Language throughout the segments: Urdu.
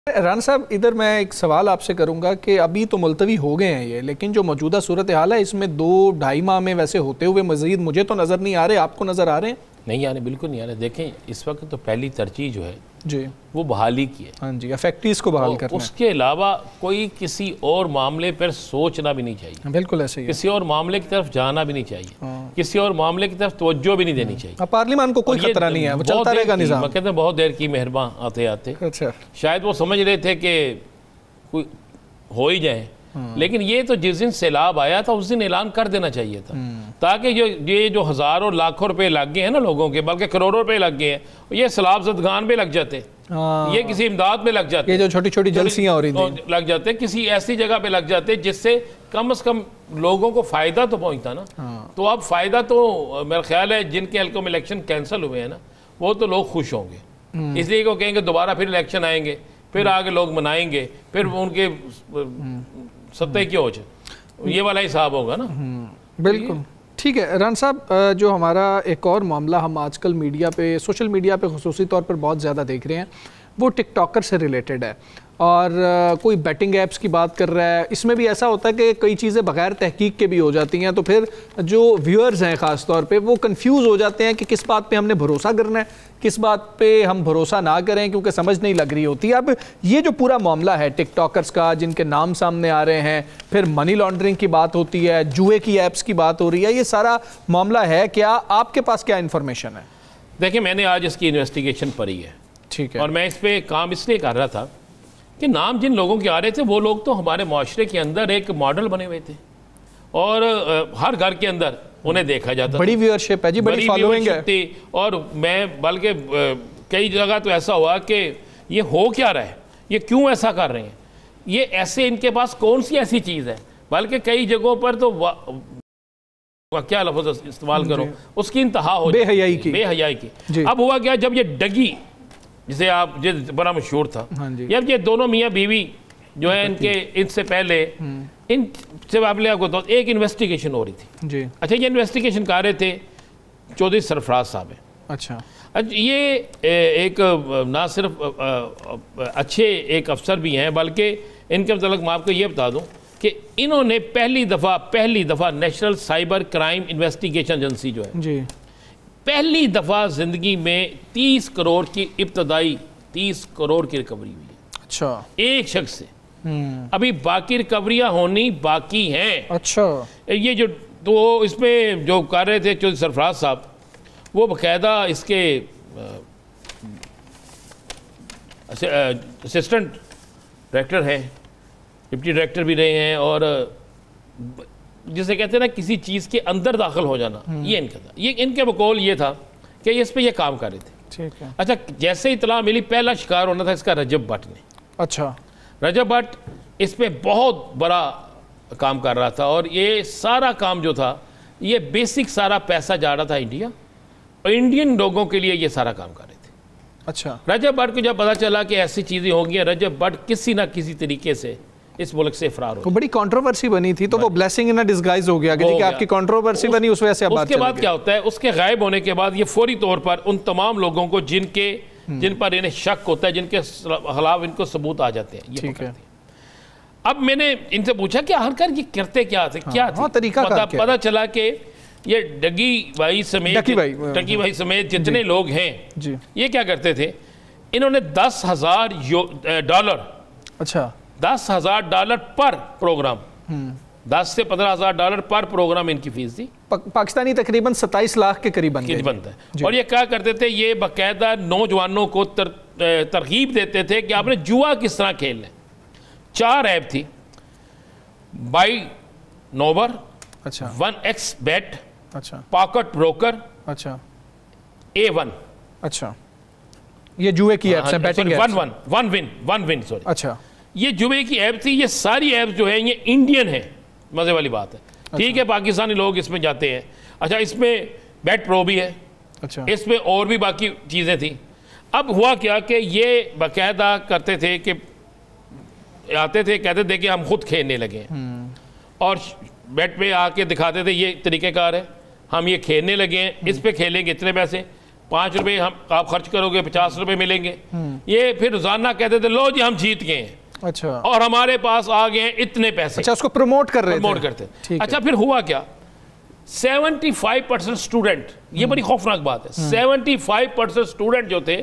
رانا صاحب ادھر میں ایک سوال آپ سے کروں گا کہ ابھی تو ملتوی ہو گئے ہیں یہ، لیکن جو موجودہ صورتحال ہے اس میں 2-2.5 ماہ میں ویسے ہوتے ہوئے مزید مجھے تو نظر نہیں آ رہے، آپ کو نظر آ رہے ہیں؟ نہیں آ رہے، بالکل نہیں آ رہے۔ دیکھیں اس وقت تو پہلی ترجیح جو ہے جی وہ بحالی کی ہے۔ ہاں جی، فیکٹریز کو بحال کرنا ہے۔ اس کے علاوہ کوئی کسی اور معاملے پر سوچنا بھی نہیں چاہیے، بالکل ایسے ہی ہے۔ کسی اور معاملے کی طرف جانا بھی نہیں چاہیے، کسی اور معاملے کی طرف توجہ بھی نہیں دینی چاہیے۔ پارلیمان کو کوئی خطرہ نہیں ہے، وہ چلتا رہے گا نظام۔ میں کہتا ہوں بہت دیر کی مہرباں آتے آتے، شاید وہ سمجھ رہے تھے کہ کوئی ہو ہی جائے، لیکن یہ تو جس دن سیلاب آیا تھا اس دن اعلان کر دینا چاہیے تھا، تاکہ یہ جو ہزاروں لاکھوں روپے لگ گئے ہیں نا لوگوں کے، بلکہ کروڑوں روپے لگ گئے ہیں، یہ سیلاب زدگان پہ لگ جاتے، یہ کسی امداد میں لگ جاتے، یہ جو چھوٹی چھوٹی جلسیاں ہو رہی تھیں لگ جاتے، کسی ایسی جگہ پہ لگ جاتے جس سے کم از کم لوگوں کو فائدہ تو پہنچتا نا۔ تو اب فائدہ تو میرا خیال ہے جن کے حلقوں میں الیکشن کینسل ہوئے ہیں نا وہ تو لوگ خوش ہوں گے، اس لیے کہ وہ کہیں گے دوبارہ پھر الیکشن آئیں گے، پھر آگے لوگ منائیں گے، پھر ان کے سطح کی ہوچ یہ والا حساب ہوگا نا۔ بالکل ٹھیک ہے۔ رانا صاحب جو ہمارا ایک اور معاملہ ہم آج کل میڈیا پہ، سوشل میڈیا پہ خصوصی طور پر بہت زیادہ دیکھ رہے ہیں، وہ ٹک ٹاکر سے ریلیٹڈ ہے، اور کوئی بیٹنگ ایپس کی بات کر رہا ہے۔ اس میں بھی ایسا ہوتا ہے کہ کئی چیزیں بغیر تحقیق کے بھی ہو جاتی ہیں، تو پھر جو ویورز ہیں خاص طور پہ وہ کنفیوز ہو جاتے ہیں کہ کس بات پہ ہم نے بھروسہ کرنا ہے، کس بات پہ ہم بھروسہ نہ کریں، کیونکہ سمجھ نہیں لگ رہی ہوتی۔ اب یہ جو پورا معاملہ ہے ٹک ٹاکرز کا، جن کے نام سامنے آ رہے ہیں، پھر منی لانڈرنگ کی بات ہوتی ہے، جوئے کی ایپس کی بات ہو رہی ہے، یہ سارا معاملہ ہے کیا؟ آپ کے پاس کیا انفارمیشن ہے؟ دیکھیں میں نے آج اس کی انویسٹیگیشن پڑھی ہے، ٹھیک ہے، اور میں اس پہ کام اس لیے کر رہا تھا کہ نام جن لوگوں کے آ رہے تھے وہ لوگ تو ہمارے معاشرے کے اندر ایک ماڈل بنے ہوئے تھے، اور ہر گھر کے اندر انہیں دیکھا جاتا، بڑی ویورشپ ہے جی، بڑی فالوئنگ ہے، اور میں بلکہ کئی جگہ تو ایسا ہوا کہ یہ ہو کیا رہا ہے، یہ کیوں ایسا کر رہے ہیں، یہ ایسے ان کے پاس کون سی ایسی چیز ہے، بلکہ کئی جگہوں پر تو کیا لفظ استعمال کرو اس کی انتہا ہو بے حیائی کی۔ اب ہوا کیا، جب یہ ڈگی جسے آپ بڑا مشہور تھا، جب یہ دونوں میاں بیوی جو ہے ان سے پہلے ان سے ایک انویسٹیگیشن ہو رہی تھی، اچھا یہ انویسٹیگیشن کر رہے تھے چودھری سرفراز صاحب ہیں، اچھا یہ ایک نہ صرف اچھے ایک افسر بھی ہیں، بلکہ ان کے متعلق میں آپ کو یہ بتا دوں کہ انہوں نے پہلی دفعہ national cyber crime investigation agency جو ہے پہلی دفعہ زندگی میں 30 کروڑ کی ابتدائی 30 کروڑ کی ریکوری ہوئی ہے، اچھا ایک شخص سے، ابھی باقی ریکوریاں ہونی باقی ہیں۔ اچھا یہ جو تو اس میں جو کر رہے تھے چودھری سرفراز صاحب، وہ باقاعدہ اس کے اسسٹنٹ ڈائریکٹر ہیں، ڈپٹی ڈائریکٹر بھی رہے ہیں، اور جسے کہتے ہیں نا کسی چیز کے اندر داخل ہو جانا، یہ ان کا تھا، یہ ان کے بقول یہ تھا کہ اس پہ یہ کام کر رہے تھے۔ اچھا جیسے اطلاع ملی پہلا شکار ہونا تھا اس کا رجب بٹ نے، اچھا رجب بٹ اس پہ بہت بڑا کام کر رہا تھا، اور یہ سارا کام جو تھا یہ بیسک سارا پیسہ جا رہا تھا انڈیا، اور انڈین لوگوں کے لیے یہ سارا کام کر رہے تھے۔ اچھا رجب بٹ کو جب پتا چلا کہ ایسی چیزیں ہوں گی، رجب بٹ کسی نہ کسی طریقے سے اس ملک سے فرار ہو، بڑی کنٹروورسی بنی تھی، تو وہ بلیسنگ ان ڈسگائز ہو گیا کہ آپ کی کنٹروورسی بنی، اس وجہ سے اب بات اس کے بعد کیا ہوتا ہے، اس کے غائب ہونے کے بعد یہ فوری طور پر ان تمام لوگوں کو جن پر انہیں شک ہوتا ہے، جن کے خلاف ان کو ثبوت آ جاتے ہیں، یہ پکڑتے ہیں۔ اب میں نے ان سے پوچھا کہ آخر یہ کرتے کیا تھے، پتہ چلا کہ یہ ڈگی بھائی سمیت جتنے لوگ ہیں یہ کیا کرتے تھے، انہوں نے $10,000 اچھا $10,000 پر پروگرام، 10 سے $15,000 پر پروگرام ان کی فیس تھی، پاکستانی تقریباً 27 لاکھ کے قریب بنتا ہے۔ اور یہ کیا کرتے تھے، یہ باقاعدہ نوجوانوں کو ترغیب دیتے تھے کہ آپ نے جوا کس طرح کھیلنا ہے۔ 4 ایپ تھی، بائی نوبر، اچھا 1x بیٹ، اچھا پاکٹ بروکر، اچھا A1، اچھا یہ جوئے کی ایپس ہیں، betting apps, one one sorry, اچھا یہ جوئے کی ایپ تھی۔ یہ ساری ایپس جو ہیں یہ انڈین ہیں، مزے والی بات ہے، ٹھیک ہے پاکستانی لوگ اس میں جاتے ہیں۔ اچھا اس میں بیٹ پرو بھی ہے، اچھا اس میں اور بھی باقی چیزیں تھیں۔ اب ہوا کیا کہ یہ باقاعدہ کرتے تھے کہ آتے تھے کہتے تھے کہ ہم خود کھیلنے لگے، اور بیٹ پہ آ کے دکھاتے تھے یہ طریقہ کار ہے، ہم یہ کھیلنے لگے ہیں، اس پہ کھیلیں گے اتنے پیسے، 5 روپے آپ خرچ کرو گے 50 روپے ملیں گے. یہ پھر روزانہ کہتے تھے لو جی ہم جیت گئے ہیں, اچھا, اور ہمارے پاس آ گئے ہیں اتنے پیسے. اچھا, اس کو پروموٹ کر رہے تھے, پروموٹ کرتے. اچھا پھر ہوا کیا, 75% اسٹوڈنٹ, یہ بڑی خوفناک بات ہے, 75% اسٹوڈنٹ جو تھے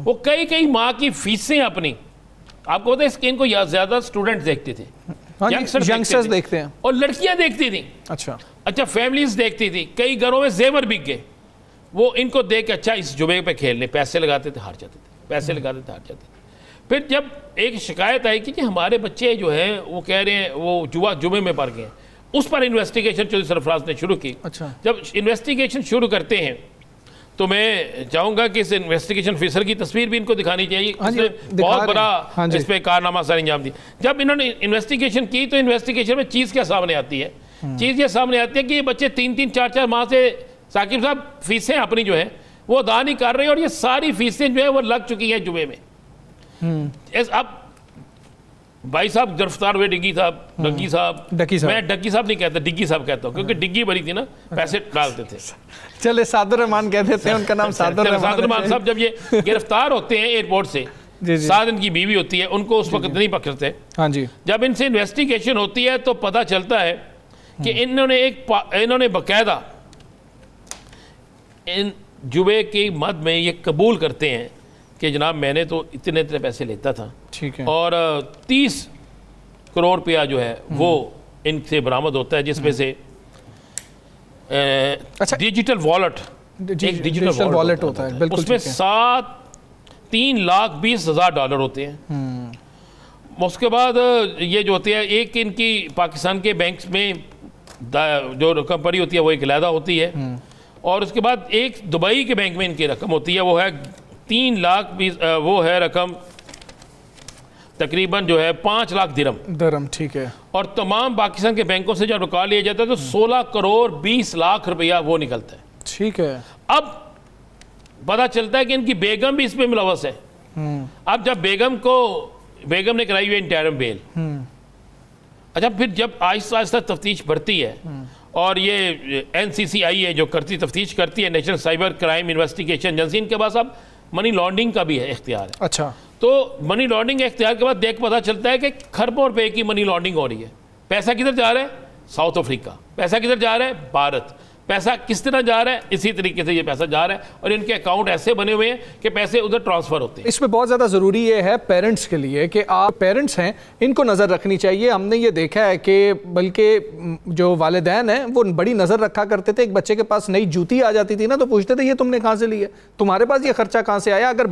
وہ کئی ماہ کی فیسیں اپنی, آپ کو پتہ ہے ان کو زیادہ اسٹوڈنٹ دیکھتے تھے, ینگسٹرز دیکھتے ہیں, اور لڑکیاں دیکھتی تھیں. اچھا فیملیز دیکھتی تھی, کئی گھروں میں زیور بک گئے, وہ ان کو دیکھ کے اچھا اس جمعے پہ کھیلنے, پیسے لگاتے تھے ہار جاتے تھے, پیسے لگاتے تھے ہار جاتے تھے. پھر جب ایک شکایت آئی کہ ہمارے بچے جو ہیں وہ کہہ رہے ہیں وہ جمعے میں پڑ گئے ہیں, اس پر انویسٹیگیشن چودھری سرفراز نے شروع کی. جب انویسٹیگیشن شروع کرتے ہیں تو میں چاہوں گا کہ اس انویسٹیگیشن آفیسر کی تصویر بھی ان کو دکھانی چاہیے, اس نے بہت بڑا اس پہ کارنامہ سر انجام دی. جب انہوں نے انویسٹیگیشن کی تو انویسٹیگیشن میں چیز کیا سامنے آتی ہے, چیز یہ سامنے آتی ہے کہ یہ بچے 3 4 ماہ سے ثاقب صاحب فیسیں اپنی جو ہیں وہ ادا نہیں کر رہے, اور یہ ساری فیسیں جو ہیں وہ لگ چکی ہیں جمعے میں. اب بھائی صاحب گرفتار ہوئے ڈگی صاحب, میں ڈگی صاحب نہیں کہتا, ڈگی صاحب کہتا ہوں, کیونکہ ڈگی بڑی تھی نا, پیسے ڈالتے تھے. چلے صادر رحمان کہتے تھے, ان کا نام صادر رحمان صاحب. جب یہ گرفتار ہوتے ہیں ایئرپورٹ سے, 7 دن کی بیوی ہوتی ہے, ان کو اس وقت نہیں پکڑتے. جب ان سے انویسٹیگیشن ہوتی ہے تو پتہ چلتا ہے کہ انہوں نے باقاعدہ ان جمعے کی مد میں یہ قبول کرتے ہیں کہ جناب میں نے تو اتنے پیسے لیتا تھا, اور 30 کروڑ روپیہ جو ہے وہ ان سے برآمد ہوتا ہے, جس میں سے ڈیجیٹل والٹ, ایک ڈیجیٹل والٹ ہوتا ہے, اس میں 3,20,000 ڈالر ہوتے ہیں. اس کے بعد یہ جو ہوتے ہیں, ایک ان کی پاکستان کے بینکس میں جو رقم پڑی ہوتی ہے وہ ایک علیحدہ ہوتی ہے, اور اس کے بعد ایک دبئی کے بینک میں ان کی رقم ہوتی ہے, وہ ہے 3,20,000, وہ ہے رقم تقریباً جو ہے 5 لاکھ درہم. ٹھیک ہے. اور تمام پاکستان کے بینکوں سے جب نکال لیا جاتا ہے تو 16 کروڑ 20 لاکھ روپیہ وہ نکلتا ہے. ٹھیک ہے. اب پتہ چلتا ہے کہ ان کی بیگم بھی اس میں ملوث ہے. اب جب بیگم نے کرائی ہوئی انٹرم بیل, اچھا پھر جب آہستہ آہستہ تفتیش بڑھتی ہے, اور یہ NCCI ہے جو تفتیش کرتی ہے, national cyber crime investigation agency, ان کے پاس اب منی لانڈرنگ کا بھی ہے اختیار ہے. اچھا, تو منی لانڈرنگ اختیار کے بعد دیکھ پتہ چلتا ہے کہ کھربوں روپے کی منی لانڈرنگ ہو رہی ہے. پیسہ کدھر جا رہا ہے, ساؤتھ افریقہ. پیسہ کدھر جا رہا ہے, بھارت. پیسہ کس طرح جا رہا ہے, اسی طریقے سے یہ پیسہ جا رہا ہے, اور ان کے اکاؤنٹ ایسے بنے ہوئے ہیں کہ پیسے ادھر ٹرانسفر ہوتے ہیں. اس میں بہت زیادہ ضروری یہ ہے پیرنٹس کے لیے کہ آپ پیرنٹس ہیں, ان کو نظر رکھنی چاہیے. ہم نے یہ دیکھا ہے کہ بلکہ جو والدین ہیں وہ بڑی نظر رکھا کرتے تھے. ایک بچے کے پاس نئی جوتی آ جاتی تھی نا تو پوچھتے تھے یہ تم نے کہاں سے لی ہے, تمہارے پاس یہ خرچہ کہاں سے آیا. اگر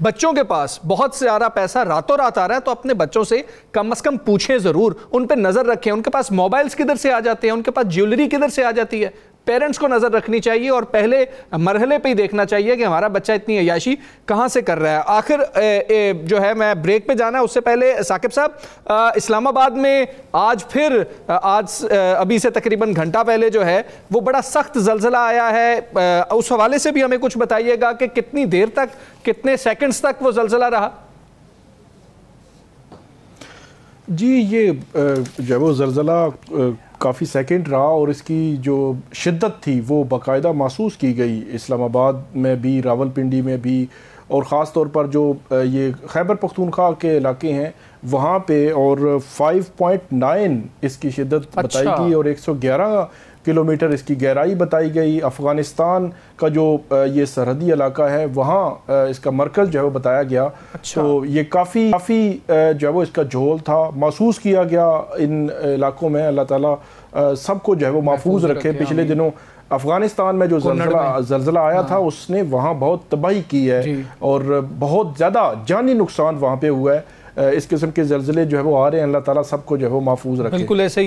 بچوں کے پاس بہت سارا پیسہ راتوں رات آ رہا ہے تو اپنے بچوں سے کم از کم پوچھیں ضرور, ان پہ نظر رکھیں. ان کے پاس موبائلز کدھر سے آ جاتے ہیں, ان کے پاس جیولری کدھر سے آ جاتی ہے. پیرنٹس کو نظر رکھنی چاہیے, اور پہلے مرحلے پہ ہی دیکھنا چاہیے کہ ہمارا بچہ اتنی عیاشی کہاں سے کر رہا ہے. آخر جو ہے میں بریک پہ جانا ہے, اس سے پہلے ثاقب صاحب اسلام آباد میں آج ابھی سے تقریباً گھنٹہ پہلے جو ہے وہ بڑا سخت زلزلہ آیا ہے. اس حوالے سے بھی ہمیں کچھ بتائیے گا کہ کتنی دیر تک, کتنے سیکنڈز تک وہ زلزلہ رہا. جی یہ جب وہ زلزلہ کافی سیکنڈ رہا, اور اس کی جو شدت تھی وہ باقاعدہ محسوس کی گئی اسلام آباد میں بھی, راول پنڈی میں بھی, اور خاص طور پر جو یہ خیبر پختونخوا کے علاقے ہیں وہاں پہ. اور 5.9 اس کی شدت بتائی گئی, اور 111 کلومیٹر اس کی گہرائی بتائی گئی. افغانستان کا جو یہ سرحدی علاقہ ہے وہاں اس کا مرکز جو ہے وہ بتایا گیا. تو یہ کافی جو ہے وہ اس کا جھول تھا, محسوس کیا گیا ان علاقوں میں. اللہ تعالیٰ سب کو جو ہے وہ محفوظ رکھے. پچھلے دنوں افغانستان میں جو زلزلہ آیا تھا اس نے وہاں بہت تباہی کی ہے, اور بہت زیادہ جانی نقصان وہاں پہ ہوا ہے. اس قسم کے زلزلے جو ہے وہ آ رہے ہیں, اللہ تعالیٰ سب کو جو ہے وہ محفوظ رکھے. بالکل ایسے ہی